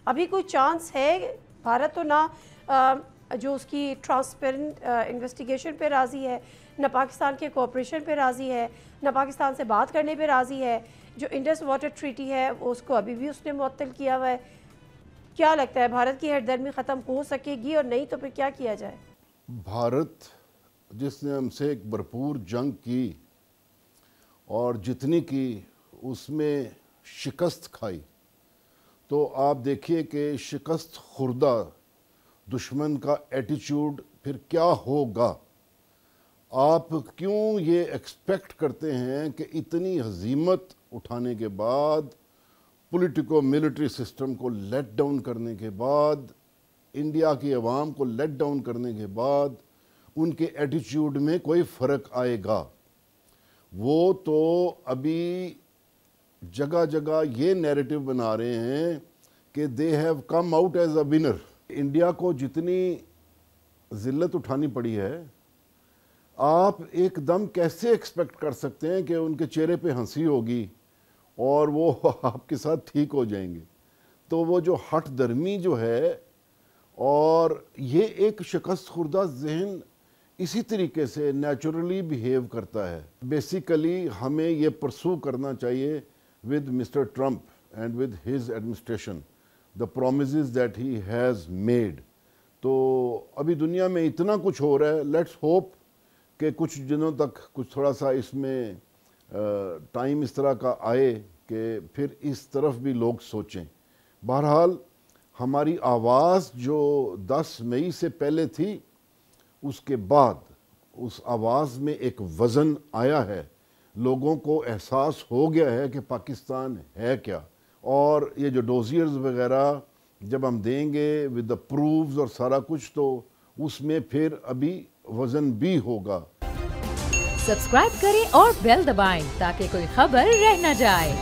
ابھی کوئی چانس ہے؟ بھارت تو نہ جو اس کی ٹرانسپیرنٹ انویسٹیگیشن پہ راضی ہے، نہ پاکستان کے کوآپریشن پہ راضی ہے، نہ پاکستان سے بات کرنے پہ راضی ہے، جو انڈس واٹر ٹریٹی ہے اس کو ابھی بھی اس نے معطل کیا ہوا ہے۔ کیا لگتا ہے بھارت کی ہٹ درمی ختم ہو سکے گی، اور نہیں تو پھر کیا کیا جائے؟ بھارت جس نے ہم سے ایک بھرپور جنگ کی اور جتنی کی اس میں شکست کھائی، تو آپ دیکھیے کہ شکست خوردہ دشمن کا ایٹیچیوڈ پھر کیا ہوگا۔ آپ کیوں یہ ایکسپیکٹ کرتے ہیں کہ اتنی ہزیمت اٹھانے کے بعد، پولیٹیکو ملٹری سسٹم کو لیٹ ڈاؤن کرنے کے بعد، انڈیا کی عوام کو لیٹ ڈاؤن کرنے کے بعد ان کے ایٹیچیوڈ میں کوئی فرق آئے گا؟ وہ تو ابھی جگہ جگہ یہ نیریٹو بنا رہے ہیں کہ they have come out as a winner. India کو جتنی ذلت اٹھانی پڑی ہے، آپ ایک دم کیسے ایکسپیکٹ کر سکتے ہیں کہ ان کے چہرے پہ ہنسی ہوگی اور وہ آپ کے ساتھ ٹھیک ہو جائیں گے؟ تو وہ جو ہٹ درمی جو ہے، اور یہ ایک شکست خوردہ ذہن اسی طریقے سے نیچرلی بیہیو کرتا ہے۔ بیسیکلی ہمیں یہ پرسو کرنا چاہیے with Mr. Trump and with his administration, the promises that he has made. تو ابھی دنیا میں اتنا کچھ ہو رہا ہے، لیٹس ہوپ کہ کچھ دنوں تک کچھ تھوڑا سا اس میں ٹائم اس طرح کا آئے کہ پھر اس طرف بھی لوگ سوچیں۔ بہرحال ہماری آواز جو 10 مئی سے پہلے تھی، اس کے بعد اس آواز میں ایک وزن آیا ہے، لوگوں کو احساس ہو گیا ہے کہ پاکستان ہے کیا، اور یہ جو ڈوزیئرز وغیرہ جب ہم دیں گے ود دا پروفز اور سارا کچھ، تو اس میں پھر ابھی وزن بھی ہوگا۔ سبسکرائب کریں اور بیل دبائیں تاکہ کوئی خبر رہ نہ جائے۔